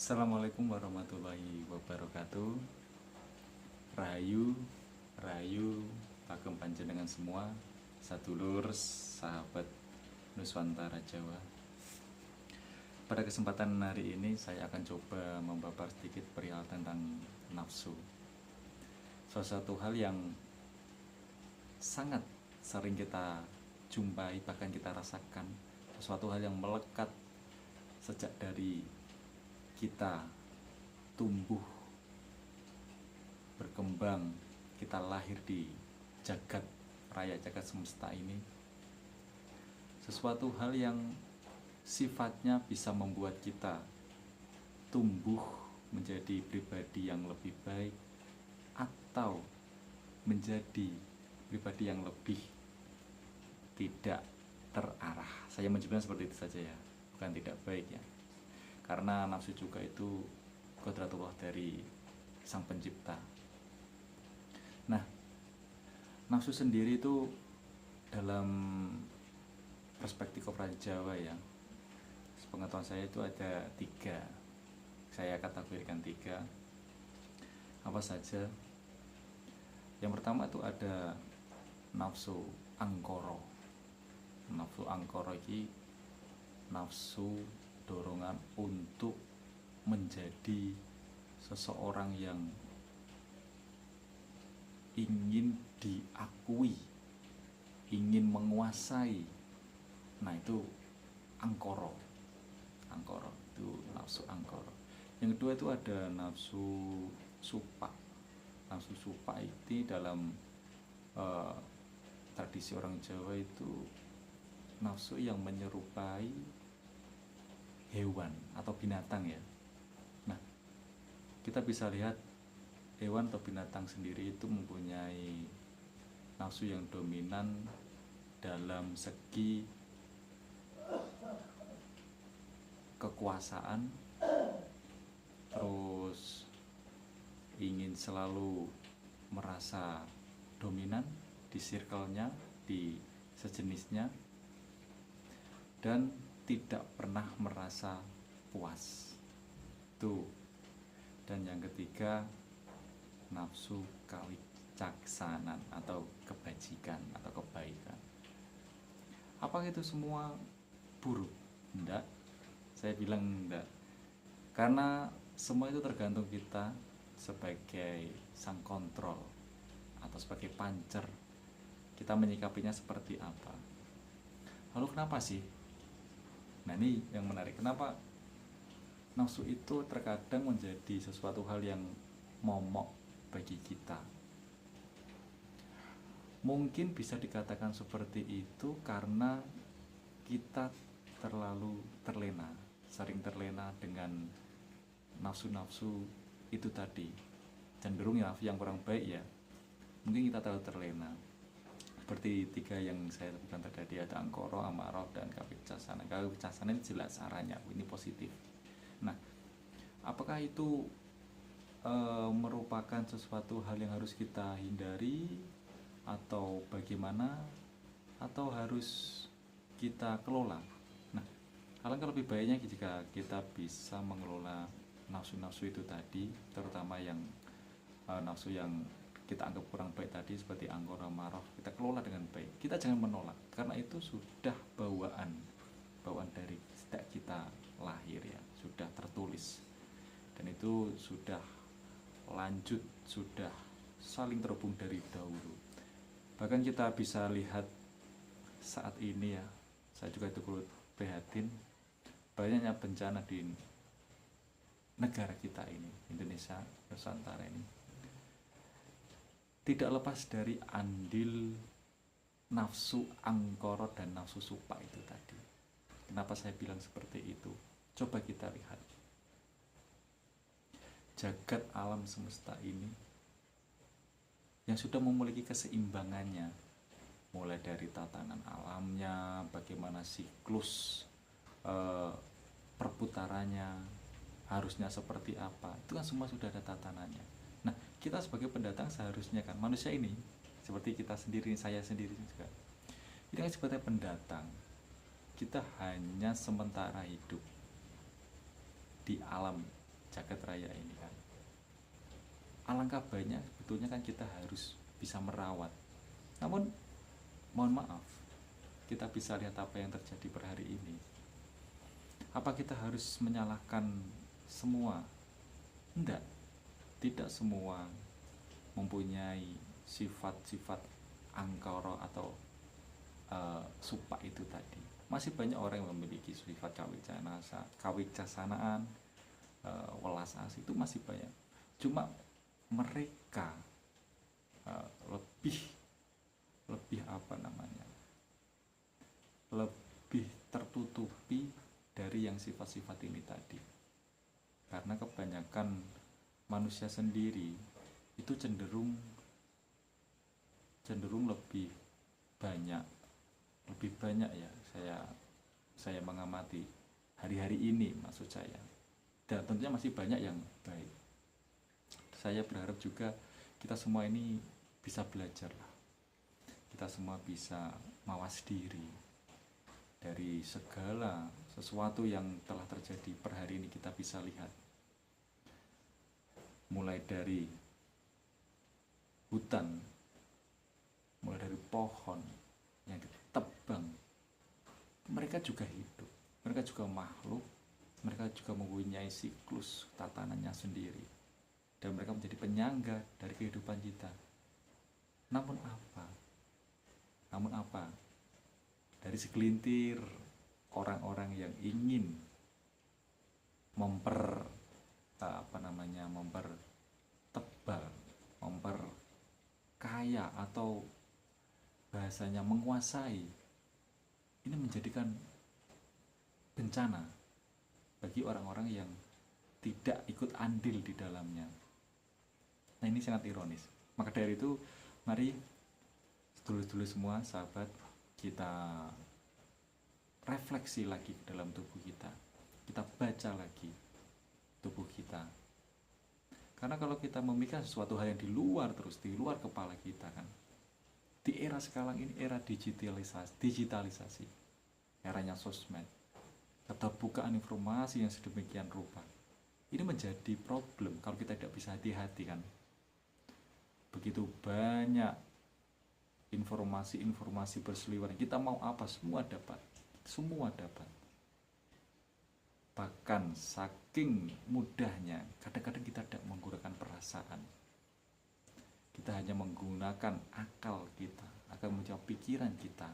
Assalamualaikum warahmatullahi wabarakatuh. Rahayu, rahayu, kagem panjenengan semua, sadulur, sahabat Nuswantara Jawa. Pada kesempatan hari ini saya akan coba membahas sedikit perihal tentang nafsu. Salah satu hal yang sangat sering kita jumpai, bahkan kita rasakan, sesuatu hal yang melekat sejak dari kita tumbuh, berkembang, kita lahir di jagat raya, jagat semesta ini. Sesuatu hal yang sifatnya bisa membuat kita tumbuh menjadi pribadi yang lebih baik atau menjadi pribadi yang lebih tidak terarah. Saya menyebutnya seperti itu saja ya, bukan tidak baik ya. Karena nafsu juga itu kodratullah dari sang pencipta. Nah, nafsu sendiri itu dalam perspektif orang Jawa ya, sepengetahuan saya itu ada 3. Saya kategorikan 3. Apa saja? Yang pertama itu ada nafsu angkara. Nafsu angkara ini nafsu dorongan untuk menjadi seseorang yang ingin diakui, ingin menguasai. Nah, itu angkara. Angkara itu nafsu angkara. Yang kedua itu ada nafsu supa. Nafsu supa itu dalam tradisi orang Jawa itu nafsu yang menyerupai hewan atau binatang ya. Nah, kita bisa lihat hewan atau binatang sendiri itu mempunyai nafsu yang dominan dalam segi kekuasaan, terus ingin selalu merasa dominan di circle-nya, di sejenisnya, dan tidak pernah merasa puas. Tuh. Dan yang ketiga, nafsu kawicaksanan atau kebajikan atau kebaikan. Apakah itu semua buruk? Enggak. Saya bilang enggak. Karena semua itu tergantung kita sebagai sang kontrol atau sebagai pancer. Kita menyikapinya seperti apa. Lalu kenapa sih? Nah, ini yang menarik. Kenapa nafsu itu terkadang menjadi sesuatu hal yang momok bagi kita? Mungkin bisa dikatakan seperti itu karena kita terlalu terlena, sering terlena dengan nafsu-nafsu itu tadi. Cenderung ya yang kurang baik ya. Mungkin kita terlalu terlena. Seperti 3 yang saya sebutkan tadi, ada angkara, amarah, dan kawicaksanan. Kawicaksanan jelas arahnya ini positif. Nah, apakah itu merupakan sesuatu hal yang harus kita hindari atau bagaimana, atau harus kita kelola? Nah, alangkah lebih baiknya jika kita bisa mengelola nafsu-nafsu itu tadi, terutama yang nafsu yang kita anggap kurang baik tadi seperti angkara, marah, kita kelola dengan baik. Kita jangan menolak, karena itu sudah bawaan dari sejak kita lahir ya, sudah tertulis, dan itu sudah lanjut, sudah saling terhubung dari dahulu. Bahkan kita bisa lihat saat ini ya, saya juga turut prihatin banyaknya bencana di negara kita ini, Indonesia, Nusantara ini, tidak lepas dari andil nafsu angkara dan nafsu supa itu tadi. Kenapa saya bilang seperti itu? Coba kita lihat jagat alam semesta ini yang sudah memiliki keseimbangannya, mulai dari tatanan alamnya, bagaimana siklus perputarannya harusnya seperti apa, itu kan semua sudah ada tatanannya. Nah, kita sebagai pendatang seharusnya kan, manusia ini seperti kita sendiri, saya sendiri juga, ini kan sebagai pendatang. Kita hanya sementara hidup di alam jagat raya ini kan. Alangkah baiknya sebetulnya kan kita harus bisa merawat. Namun mohon maaf, kita bisa lihat apa yang terjadi per hari ini. Apa kita harus menyalahkan semua? Tidak semua mempunyai sifat-sifat angkara atau supak itu tadi. Masih banyak orang yang memiliki sifat kawicaksanaan, welas asih, itu masih banyak. Cuma mereka lebih apa namanya, lebih tertutupi dari yang sifat-sifat ini tadi, karena kebanyakan manusia sendiri itu cenderung lebih banyak ya, saya mengamati hari-hari ini, maksud saya, dan tentunya masih banyak yang baik. Saya berharap juga kita semua ini bisa belajar lah, kita semua bisa mawas diri dari segala sesuatu yang telah terjadi per hari ini. Kita bisa lihat mulai dari hutan, mulai dari pohon yang ditebang. Mereka juga hidup, mereka juga makhluk, mereka juga mempunyai siklus tatanannya sendiri, dan mereka menjadi penyangga dari kehidupan kita. Namun apa? Dari segelintir orang-orang yang ingin mempertebal, memperkaya, atau bahasanya menguasai, ini menjadikan bencana bagi orang-orang yang tidak ikut andil di dalamnya. Nah, ini sangat ironis. Maka dari itu, mari sedulur-sedulur semua, sahabat, kita refleksi lagi ke dalam tubuh kita. Kita baca lagi tubuh kita. Karena kalau kita memikirkan sesuatu hal yang di luar kepala kita kan. Di era sekarang ini, era digitalisasi, eranya sosmed, keterbukaan informasi yang sedemikian rupa. Ini menjadi problem kalau kita tidak bisa hati-hati kan. Begitu banyak informasi berseliweran, kita mau apa semua dapat. Bahkan saking mudahnya, kadang-kadang kita tidak menggunakan perasaan, kita hanya menggunakan akal kita, akan menjawab pikiran kita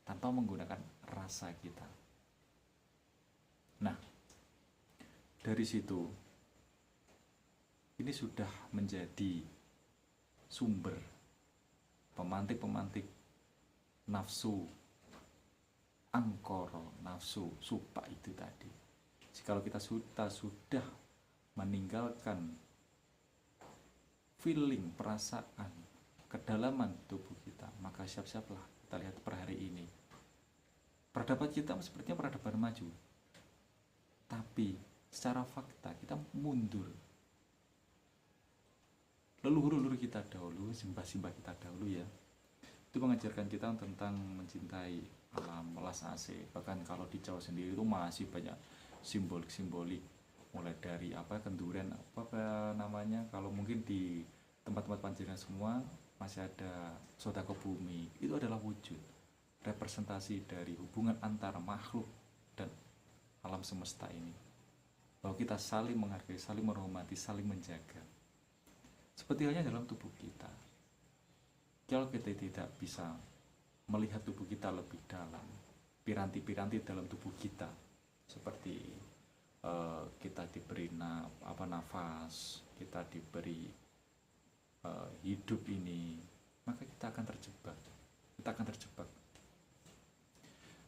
tanpa menggunakan rasa kita. Nah, dari situ ini sudah menjadi sumber pemantik nafsu angkara, nafsu supak itu tadi. Jikalau kita sudah meninggalkan feeling, perasaan, kedalaman tubuh kita, maka siap-siaplah kita lihat per hari ini. Peradaban kita sepertinya peradaban maju, tapi secara fakta kita mundur. Leluhur kita dahulu, simbah-simbah kita dahulu ya, itu mengajarkan kita tentang mencintai alam, welas asih. Bahkan kalau di Jawa sendiri itu masih banyak simbolik, mulai dari kenduren, namanya, kalau mungkin di tempat-tempat panjenengan semua masih ada sodako bumi. Itu adalah wujud representasi dari hubungan antara makhluk dan alam semesta ini, bahwa kita saling menghargai, saling menghormati, saling menjaga. Seperti halnya dalam tubuh kita, kalau kita tidak bisa melihat tubuh kita lebih dalam, piranti-piranti dalam tubuh kita, seperti kita diberi nafas, kita diberi hidup ini, maka kita akan terjebak.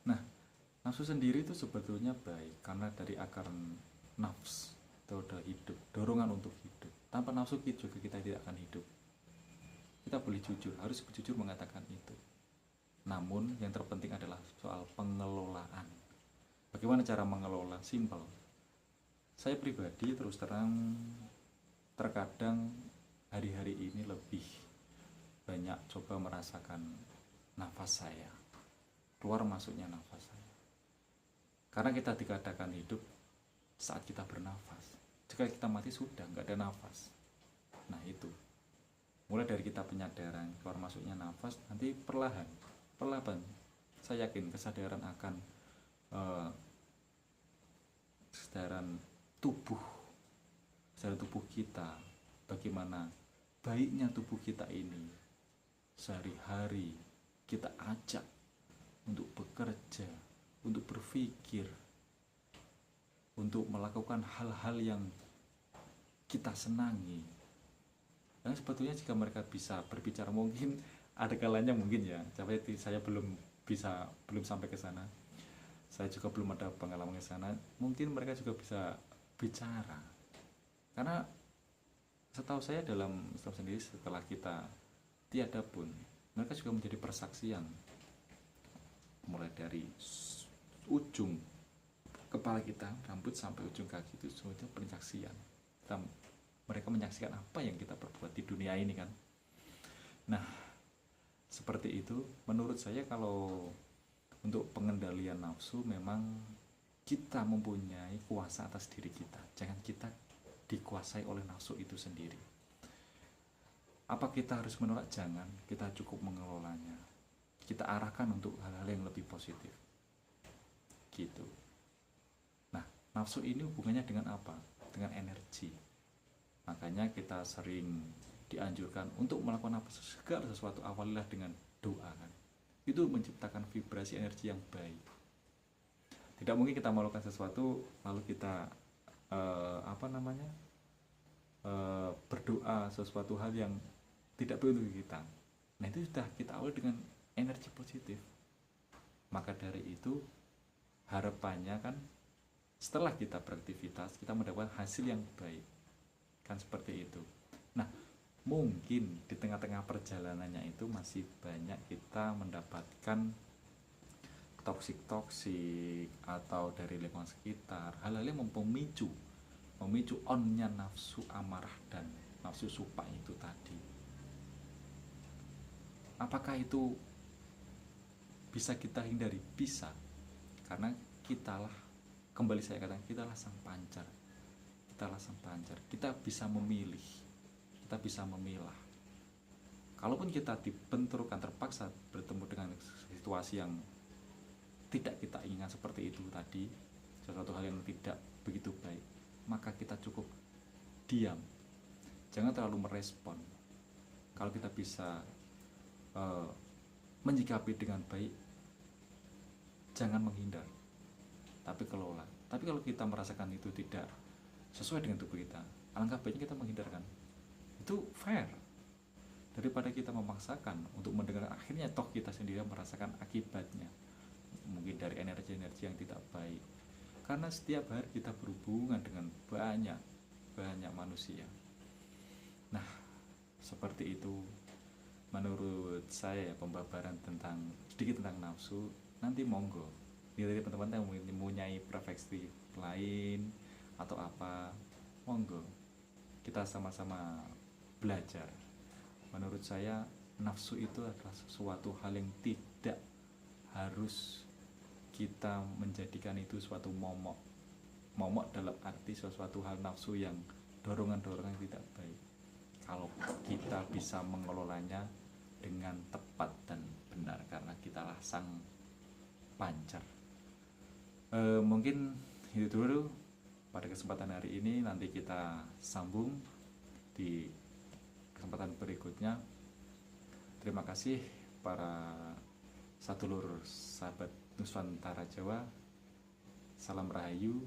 Nah, nafsu sendiri itu sebetulnya baik, karena dari akar nafs itu ada hidup, dorongan untuk hidup. Tanpa nafsu juga kita tidak akan hidup. Kita boleh harus jujur mengatakan itu. Namun yang terpenting adalah soal pengelolaan. Bagaimana cara mengelola? Simpel. Saya pribadi terus terang, terkadang hari-hari ini lebih banyak coba merasakan nafas saya, keluar masuknya nafas saya. Karena kita dikatakan hidup saat kita bernafas. Jika kita mati sudah nggak ada nafas. Nah itu mulai dari kita penyadaran keluar masuknya nafas, nanti perlahan saya yakin kesadaran akan kesadaran tubuh kita, bagaimana baiknya tubuh kita ini sehari-hari kita ajak untuk bekerja, untuk berpikir, untuk melakukan hal-hal yang kita senangi. Dan sebetulnya jika mereka bisa berbicara, mungkin ada kalanya mungkin ya, tapi saya belum sampai ke sana. Saya juga belum ada pengalaman ke sana. Mungkin mereka juga bisa bicara. Karena setahu saya dalam Islam sendiri, setelah kita tiada pun, mereka juga menjadi persaksian. Mulai dari ujung kepala kita, rambut sampai ujung kaki itu semuanya penyaksian. Mereka menyaksikan apa yang kita perbuat di dunia ini kan. Nah, seperti itu. Menurut saya kalau untuk pengendalian nafsu memang kita mempunyai kuasa atas diri kita. Jangan kita dikuasai oleh nafsu itu sendiri. Apa kita harus menolak? Jangan. Kita cukup mengelolanya. Kita arahkan untuk hal-hal yang lebih positif. Gitu. Nah, nafsu ini hubungannya dengan apa? Dengan energi. Makanya kita sering dianjurkan untuk melakukan apa, segala sesuatu awalilah dengan doa kan. Itu menciptakan vibrasi energi yang baik. Tidak mungkin kita melakukan sesuatu lalu kita berdoa sesuatu hal yang tidak baik untuk kita. Nah, itu sudah kita awali dengan energi positif. Maka dari itu harapannya kan setelah kita beraktivitas kita mendapatkan hasil yang baik. Kan seperti itu. Nah, mungkin di tengah-tengah perjalanannya itu masih banyak kita mendapatkan toksik atau dari lingkungan sekitar, hal-hal yang memicu onnya nafsu amarah dan nafsu supa itu tadi. Apakah itu bisa kita hindari? Bisa, karena kitalah, kembali saya katakan, kitalah sang pancar. Kita bisa memilih, kita bisa memilah. Kalaupun kita dibenturkan, terpaksa bertemu dengan situasi yang tidak kita inginkan seperti itu tadi, sesuatu hal yang tidak begitu baik, maka kita cukup diam, jangan terlalu merespon. Kalau kita bisa menyikapi dengan baik, jangan menghindar, tapi kelola. Tapi kalau kita merasakan itu tidak sesuai dengan tubuh kita, alangkah baiknya kita menghindarkan. Itu fair daripada kita memaksakan untuk mendengar, akhirnya toh kita sendiri merasakan akibatnya, mungkin dari energi-energi yang tidak baik. Karena setiap hari kita berhubungan dengan banyak manusia. Nah, seperti itu menurut saya pembabaran sedikit tentang nafsu. Nanti monggo dari teman-teman yang mempunyai preferensi lain atau apa, monggo kita sama-sama belajar. Menurut saya nafsu itu adalah sesuatu hal yang tidak harus kita menjadikan itu suatu momok dalam arti sesuatu hal nafsu yang dorongan-dorongan tidak baik. Kalau kita bisa mengelolanya dengan tepat dan benar, karena kitalah sang pancar. Mungkin itu dulu pada kesempatan hari ini. Nanti kita sambung di kesempatan berikutnya. Terima kasih para sadulur sahabat Nusantara Jawa. Salam rahayu.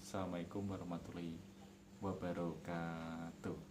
Assalamualaikum warahmatullahi wabarakatuh.